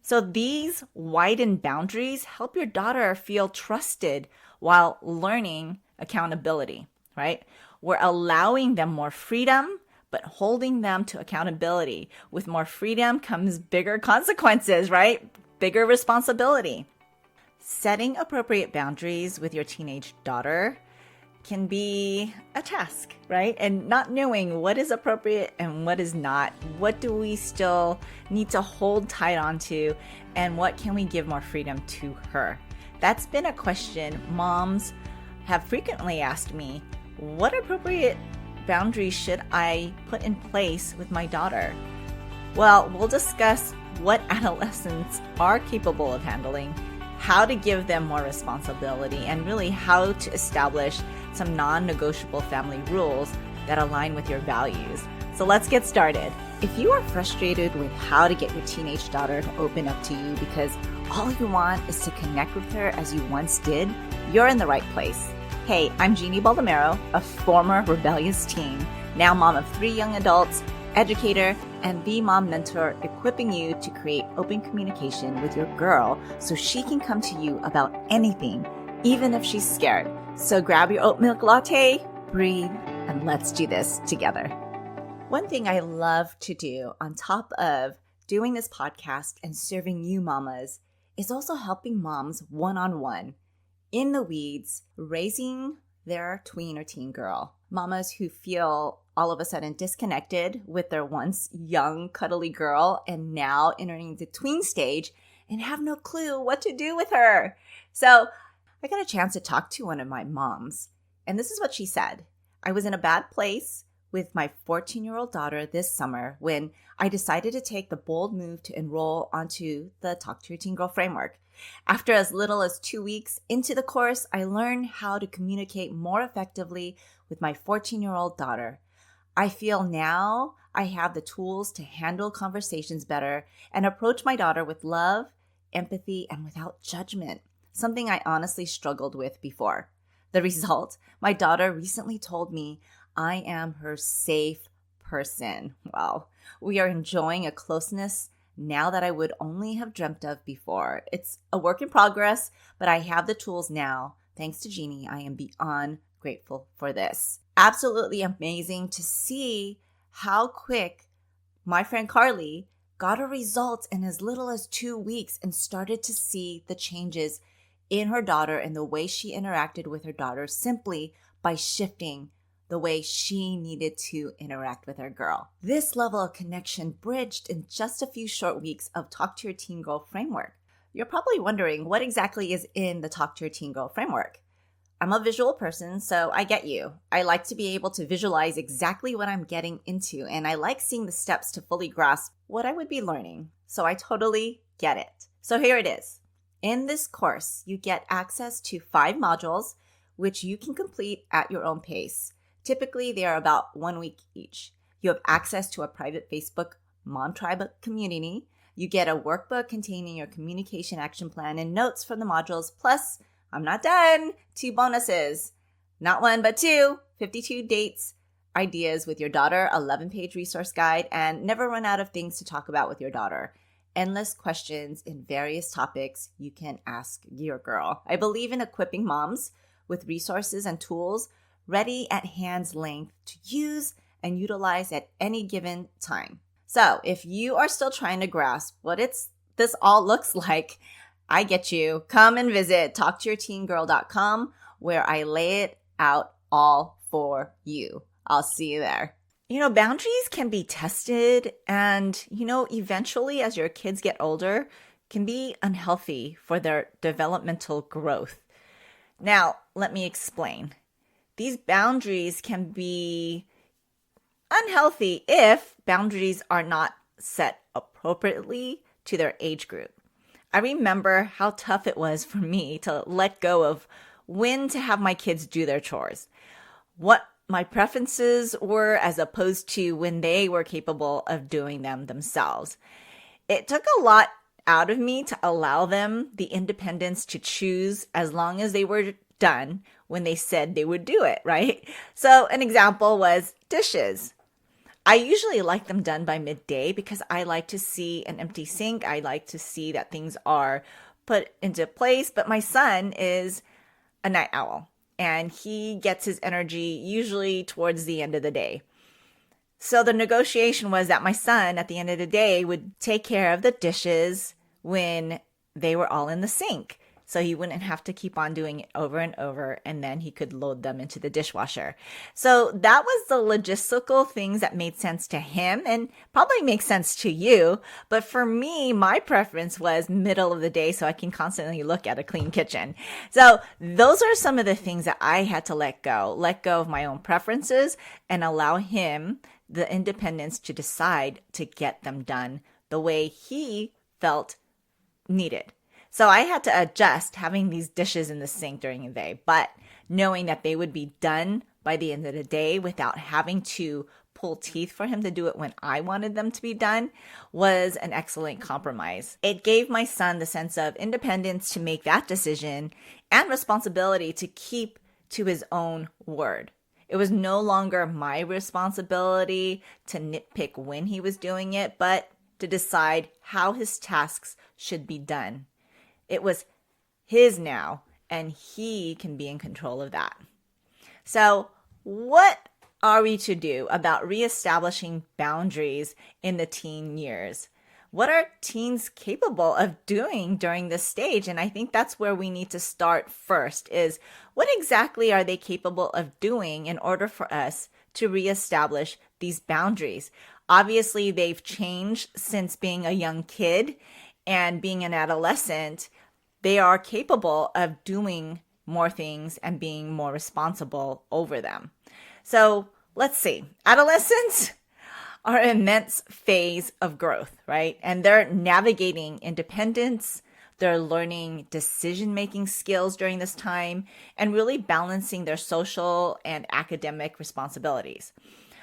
So these widened boundaries help your daughter feel trusted while learning accountability, right? We're allowing them more freedom, but holding them to accountability. With more freedom comes bigger consequences, right? Bigger responsibility. Setting appropriate boundaries with your teenage daughter can be a task, right? And not knowing what is appropriate and what is not. What do we still need to hold tight onto, and what can we give more freedom to her? That's been a question moms have frequently asked me. What appropriate boundaries should I put in place with my daughter? Well, we'll discuss what adolescents are capable of handling, how to give them more responsibility, and really how to establish some non-negotiable family rules that align with your values. So let's get started. If you are frustrated with how to get your teenage daughter to open up to you because all you want is to connect with her as you once did, you're in the right place. Hey, I'm Jeannie Baldomero, a former rebellious teen, now mom of 3 young adults, educator, and the mom mentor, equipping you to create open communication with your girl so she can come to you about anything, even if she's scared. So grab your oat milk latte, breathe, and let's do this together. One thing I love to do on top of doing this podcast and serving you mamas is also helping moms one-on-one in the weeds, raising their tween or teen girl. Mamas who feel all of a sudden disconnected with their once young, cuddly girl and now entering the tween stage and have no clue what to do with her. So I got a chance to talk to one of my moms, and this is what she said. I was in a bad place with my 14-year-old daughter this summer when I decided to take the bold move to enroll onto the Talk to Your Teen Girl framework. After as little as 2 weeks into the course, I learned how to communicate more effectively with my 14-year-old daughter. I feel now I have the tools to handle conversations better and approach my daughter with love, empathy, and without judgment, something I honestly struggled with before. The result, my daughter recently told me I am her safe person. Wow, we are enjoying a closeness now that I would only have dreamt of before. It's a work in progress, but I have the tools now. Thanks to Jeannie, I am beyond grateful for this. Absolutely amazing to see how quick my friend Carly got a result in as little as 2 weeks and started to see the changes in her daughter and the way she interacted with her daughter simply by shifting the way she needed to interact with her girl. This level of connection bridged in just a few short weeks of Talk to Your Teen Girl framework. You're probably wondering what exactly is in the Talk to Your Teen Girl framework. I'm a visual person, so I get you. I like to be able to visualize exactly what I'm getting into, and I like seeing the steps to fully grasp what I would be learning. So I totally get it. So here it is. In this course, you get access to 5 modules, which you can complete at your own pace. Typically, they are about 1 week each. You have access to a private Facebook Mom Tribe community. You get a workbook containing your communication action plan and notes from the modules. Plus, I'm not done, 2 bonuses. Not 1, but 2, 52 dates, ideas with your daughter, 11-page resource guide, and never run out of things to talk about with your daughter. Endless questions in various topics you can ask your girl. I believe in equipping moms with resources and tools ready at hand's length to use and utilize at any given time. So if you are still trying to grasp what this all looks like, I get you. Come and visit talktoyourteengirl.com where I lay it out all for you. I'll see you there. Boundaries can be tested and, eventually as your kids get older, can be unhealthy for their developmental growth. Now, let me explain. These boundaries can be unhealthy if boundaries are not set appropriately to their age group. I remember how tough it was for me to let go of when to have my kids do their chores, what my preferences were as opposed to when they were capable of doing them themselves. It took a lot out of me to allow them the independence to choose as long as they were done when they said they would do it, right? So an example was dishes. I usually like them done by midday because I like to see an empty sink. I like to see that things are put into place. But my son is a night owl and he gets his energy usually towards the end of the day. So the negotiation was that my son at the end of the day would take care of the dishes when they were all in the sink. So he wouldn't have to keep on doing it over and over, and then he could load them into the dishwasher. So that was the logistical things that made sense to him and probably makes sense to you. But for me, my preference was middle of the day so I can constantly look at a clean kitchen. So those are some of the things that I had to let go of my own preferences and allow him the independence to decide to get them done the way he felt needed. So I had to adjust having these dishes in the sink during the day, but knowing that they would be done by the end of the day without having to pull teeth for him to do it when I wanted them to be done was an excellent compromise. It gave my son the sense of independence to make that decision and responsibility to keep to his own word. It was no longer my responsibility to nitpick when he was doing it, but to decide how his tasks should be done. It was his now, and he can be in control of that. So, what are we to do about reestablishing boundaries in the teen years? What are teens capable of doing during this stage? And I think that's where we need to start first is what exactly are they capable of doing in order for us to reestablish these boundaries? Obviously, they've changed since being a young kid and being an adolescent. They are capable of doing more things and being more responsible over them. So let's see. Adolescents are an immense phase of growth, right? And they're navigating independence. They're learning decision-making skills during this time and really balancing their social and academic responsibilities.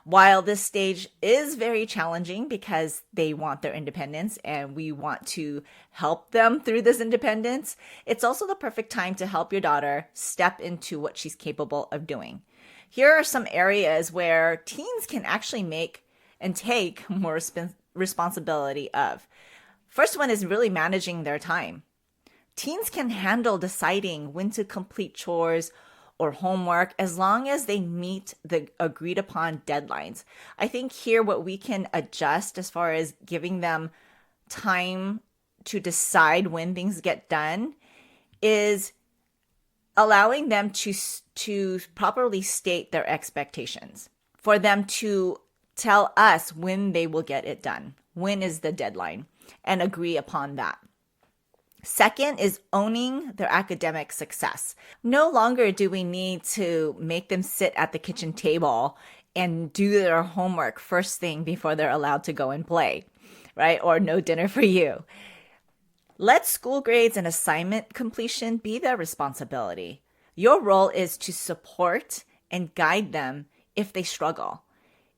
While this stage is very challenging because they want their independence and we want to help them through this independence, it's also the perfect time to help your daughter step into what she's capable of doing. Here are some areas where teens can actually make and take more responsibility of. First one is really managing their time. Teens can handle deciding when to complete chores or homework as long as they meet the agreed upon deadlines. I think here what we can adjust as far as giving them time to decide when things get done is allowing them to properly state their expectations, for them to tell us when they will get it done, when is the deadline, and agree upon that. Second is owning their academic success. No longer do we need to make them sit at the kitchen table and do their homework first thing before they're allowed to go and play, right? Or no dinner for you. Let school grades and assignment completion be their responsibility. Your role is to support and guide them if they struggle,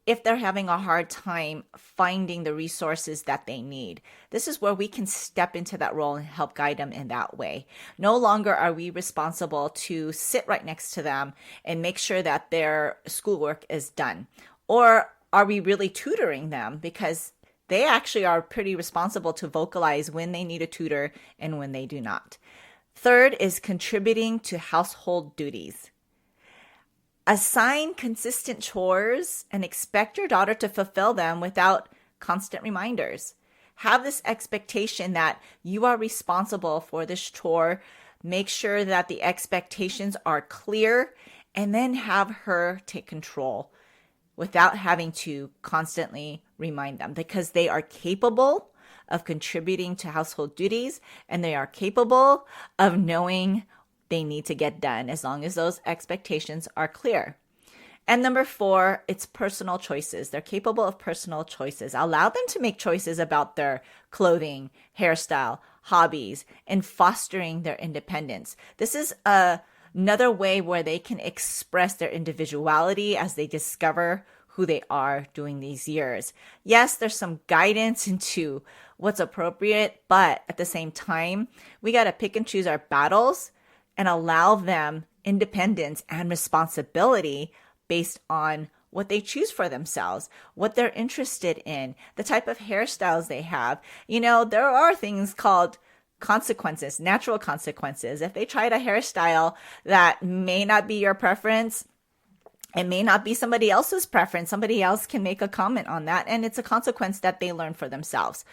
if they're having a hard time finding the resources that they need. This is where we can step into that role and help guide them in that way. No longer are we responsible to sit right next to them and make sure that their schoolwork is done. Or are we really tutoring them? Because they actually are pretty responsible to vocalize when they need a tutor and when they do not. Third is contributing to household duties. Assign consistent chores and expect your daughter to fulfill them without constant reminders. Have this expectation that you are responsible for this chore. Make sure that the expectations are clear and then have her take control without having to constantly remind them, because they are capable of contributing to household duties and they are capable of knowing they need to get done as long as those expectations are clear. And number 4, it's personal choices. They're capable of personal choices. Allow them to make choices about their clothing, hairstyle, hobbies, and fostering their independence. This is another way where they can express their individuality as they discover who they are during these years. Yes, there's some guidance into what's appropriate, but at the same time, we got to pick and choose our battles and allow them independence and responsibility based on what they choose for themselves, what they're interested in, the type of hairstyles they have. There are things called consequences, natural consequences. If they tried a hairstyle that may not be your preference, it may not be somebody else's preference. Somebody else can make a comment on that, and it's a consequence that they learn for themselves.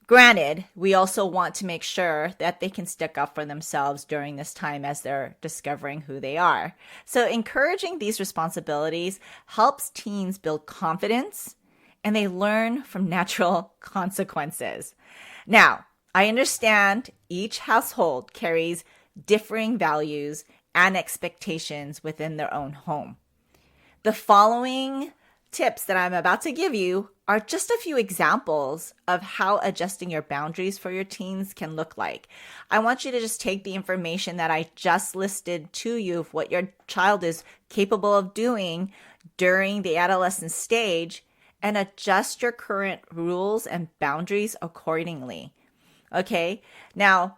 Granted, we also want to make sure that they can stick up for themselves during this time as they're discovering who they are. So encouraging these responsibilities helps teens build confidence, and they learn from natural consequences. Now, I understand each household carries differing values and expectations within their own home. The following tips that I'm about to give you are just a few examples of how adjusting your boundaries for your teens can look like. I want you to just take the information that I just listed to you of what your child is capable of doing during the adolescent stage and adjust your current rules and boundaries accordingly. Okay? Now,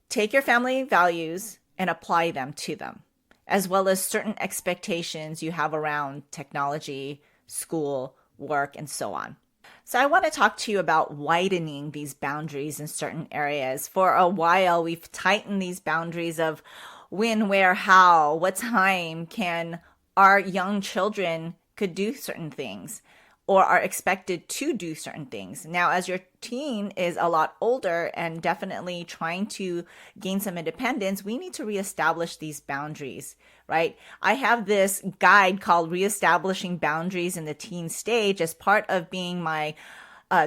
take your family values and apply them to them, as well as certain expectations you have around technology, school, work, and so on. So I want to talk to you about widening these boundaries in certain areas. For a while, we've tightened these boundaries of when, where, how, what time can our young children could do certain things or are expected to do certain things. Now, as your teen is a lot older and definitely trying to gain some independence, we need to reestablish these boundaries, right? I have this guide called Reestablishing Boundaries in the Teen Stage as part of being my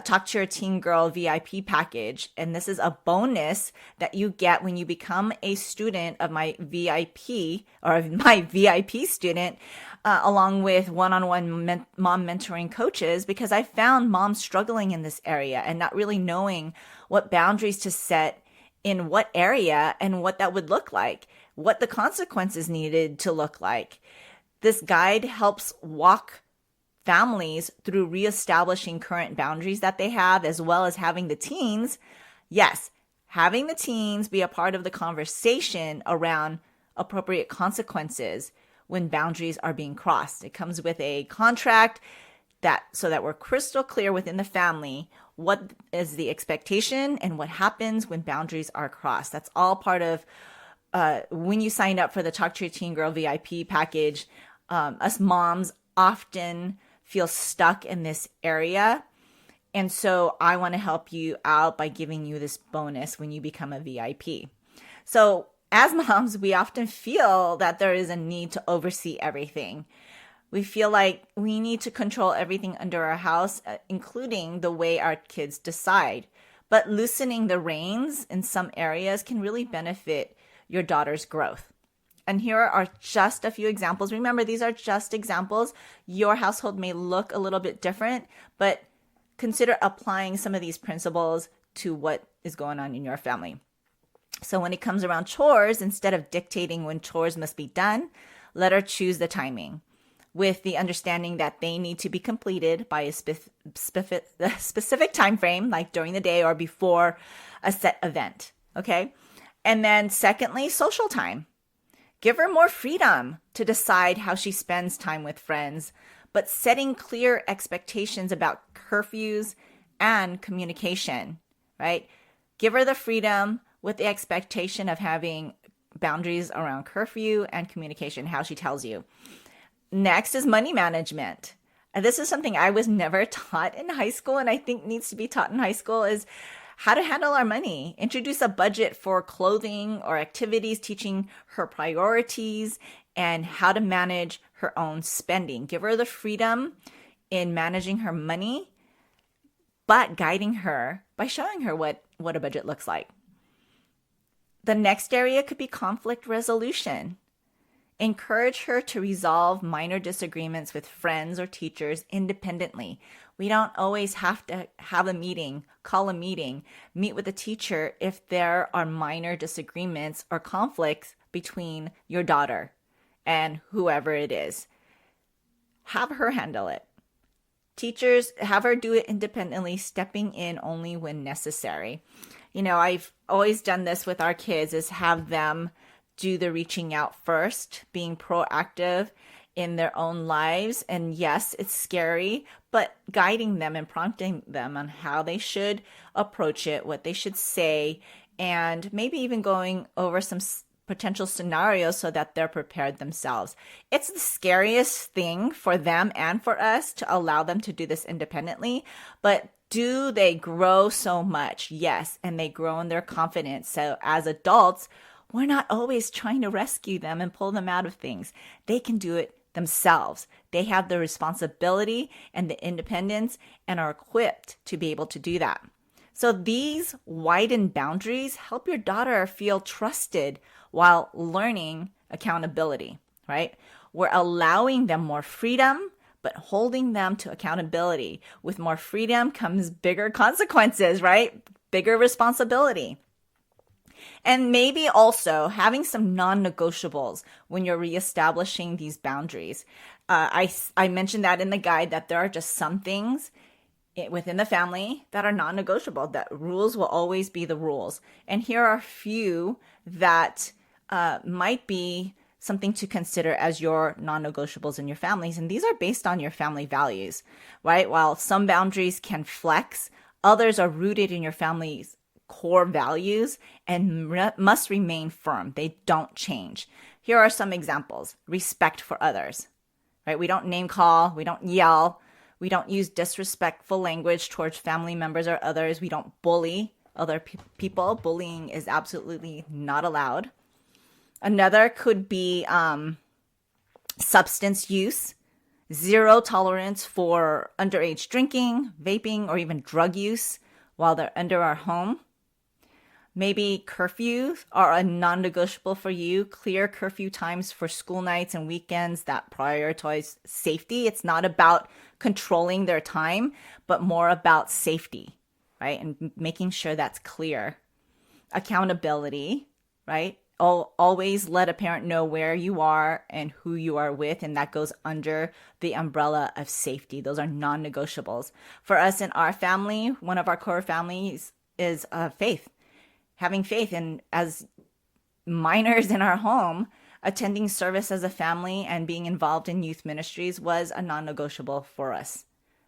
Talk to Your Teen Girl VIP package. And this is a bonus that you get when you become a student of my VIP or my VIP student, along with one-on-one mom mentoring coaches, because I found moms struggling in this area and not really knowing what boundaries to set in what area and what that would look like, what the consequences needed to look like. This guide helps walk families through reestablishing current boundaries that they have, as well as having the teens, having the teens be a part of the conversation around appropriate consequences when boundaries are being crossed. It comes with a contract so that we're crystal clear within the family what is the expectation and what happens when boundaries are crossed. That's all part of when you signed up for the Talk to Your Teen Girl VIP package. Us moms often feel stuck in this area. And so I want to help you out by giving you this bonus when you become a VIP. So as moms, we often feel that there is a need to oversee everything. We feel like we need to control everything under our house, including the way our kids decide. But loosening the reins in some areas can really benefit your daughter's growth. And here are just a few examples. Remember, these are just examples. Your household may look a little bit different, but consider applying some of these principles to what is going on in your family. So when it comes around chores, instead of dictating when chores must be done, let her choose the timing with the understanding that they need to be completed by a specific time frame, like during the day or before a set event, okay? And then secondly, social time. Give her more freedom to decide how she spends time with friends, but setting clear expectations about curfews and communication, right? Give her the freedom with the expectation of having boundaries around curfew and communication, how she tells you. Next is money management. And this is something I was never taught in high school, and I think needs to be taught in high school, is how to handle our money. Introduce a budget for clothing or activities, teaching her priorities and how to manage her own spending. Give her the freedom in managing her money, but guiding her by showing her what a budget looks like. The next area could be conflict resolution. Encourage her to resolve minor disagreements with friends or teachers independently. We don't always have to have a meeting, call a meeting, meet with a teacher if there are minor disagreements or conflicts between your daughter and whoever it is. Have her handle it. Teachers, have her do it independently, stepping in only when necessary. I've always done this with our kids, is have them do the reaching out first, being proactive in their own lives. And yes, it's scary, but guiding them and prompting them on how they should approach it, what they should say, and maybe even going over some potential scenarios so that they're prepared themselves. It's the scariest thing for them and for us to allow them to do this independently, but do they grow so much? Yes, and they grow in their confidence. So as adults, we're not always trying to rescue them and pull them out of things. They can do it themselves. They have the responsibility and the independence and are equipped to be able to do that. So these widened boundaries help your daughter feel trusted while learning accountability, right? We're allowing them more freedom, but holding them to accountability. With more freedom comes bigger consequences, right? Bigger responsibility. And maybe also having some non-negotiables when you're reestablishing these boundaries. I mentioned that in the guide that there are just some things within the family that are non-negotiable, that rules will always be the rules. And here are a few that might be something to consider as your non-negotiables in your families. And these are based on your family values, right? While some boundaries can flex, others are rooted in your family's core values and must remain firm. They don't change. Here are some examples. Respect for others, right? We don't name call. We don't yell. We don't use disrespectful language towards family members or others. We don't bully other people. Bullying is absolutely not allowed. Another could be substance use. Zero tolerance for underage drinking, vaping, or even drug use while they're under our home. Maybe curfews are a non-negotiable for you. Clear curfew times for school nights and weekends that prioritize safety. It's not about controlling their time, but more about safety, right? And making sure that's clear. Accountability, right? Always let a parent know where you are and who you are with, and that goes under the umbrella of safety. Those are non-negotiables. For us in our family, one of our core families is faith. Having faith, and as minors in our home, attending service as a family and being involved in youth ministries was a non-negotiable for us,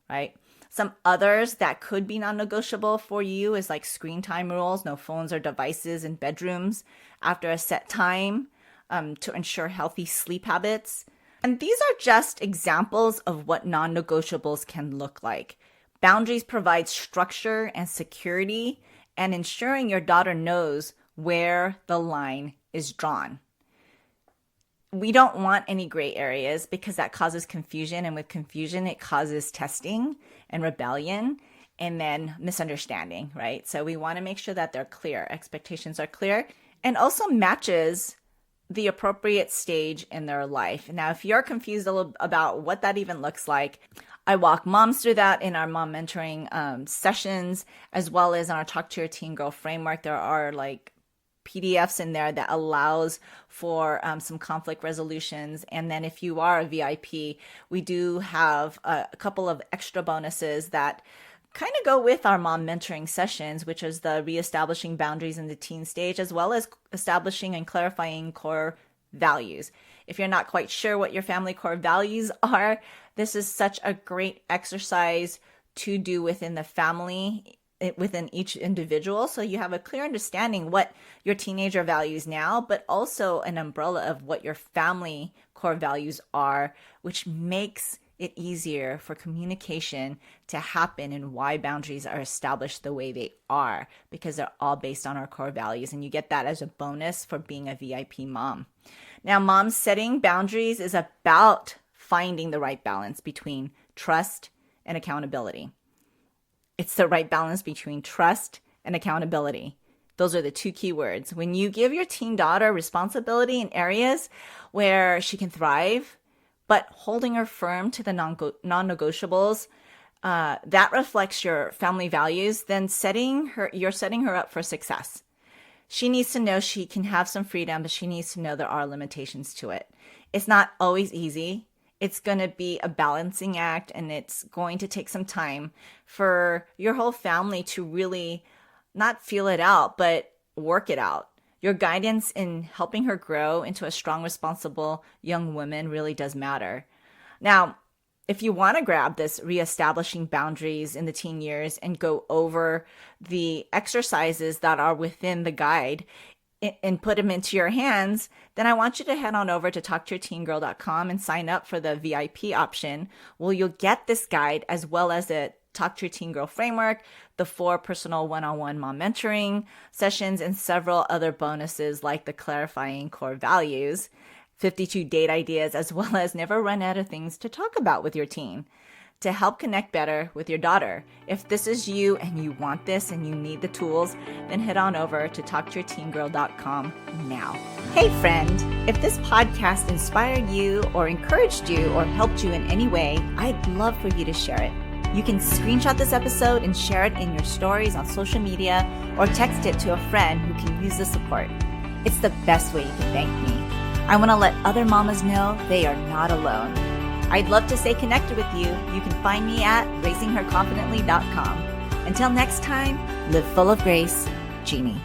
right? Some others that could be non-negotiable for you is like screen time rules, no phones or devices in bedrooms after a set time to ensure healthy sleep habits. And these are just examples of what non-negotiables can look like. Boundaries provide structure and security, and ensuring your daughter knows where the line is drawn. We don't want any gray areas because that causes confusion, and with confusion, it causes testing and rebellion and then misunderstanding, right? So we want to make sure that they're clear, expectations are clear, and also matches the appropriate stage in their life. Now, if you're confused a little about what that even looks like, I walk moms through that in our mom mentoring sessions, as well as in our Talk to Your Teen Girl framework. There are like PDFs in there that allows for some conflict resolutions. And then if you are a VIP, we do have a couple of extra bonuses that kind of go with our mom mentoring sessions, which is the reestablishing boundaries in the teen stage, as well as establishing and clarifying core values. If you're not quite sure what your family core values are, this is such a great exercise to do within the family, within each individual, so you have a clear understanding what your teenager values now, but also an umbrella of what your family core values are, which makes it easier for communication to happen and why boundaries are established the way they are, because they're all based on our core values. And you get that as a bonus for being a VIP mom. Now, mom setting boundaries is about finding the right balance between trust and accountability. It's the right balance between trust and accountability. Those are the two key words. When you give your teen daughter responsibility in areas where she can thrive, but holding her firm to the non-negotiables, that reflects your family values, then you're setting her up for success. She needs to know she can have some freedom, but she needs to know there are limitations to it. It's not always easy. It's going to be a balancing act, and it's going to take some time for your whole family to really not feel it out, but work it out. Your guidance in helping her grow into a strong, responsible young woman really does matter. Now, if you want to grab this reestablishing boundaries in the teen years and go over the exercises that are within the guide and put them into your hands, then I want you to head on over to talktoyourteengirl.com and sign up for the VIP option, where you'll get this guide as well as a Talk to Your Teen Girl framework, the 4 personal one-on-one mom mentoring sessions, and several other bonuses like the clarifying core values, 52 date ideas, as well as never run out of things to talk about with your teen to help connect better with your daughter. If this is you and you want this and you need the tools, then head on over to talktoyourteengirl.com now. Hey friend, if this podcast inspired you or encouraged you or helped you in any way, I'd love for you to share it. You can screenshot this episode and share it in your stories on social media or text it to a friend who can use the support. It's the best way you can thank me. I want to let other mamas know they are not alone. I'd love to stay connected with you. You can find me at raisingherconfidently.com. Until next time, live full of grace, Jeannie.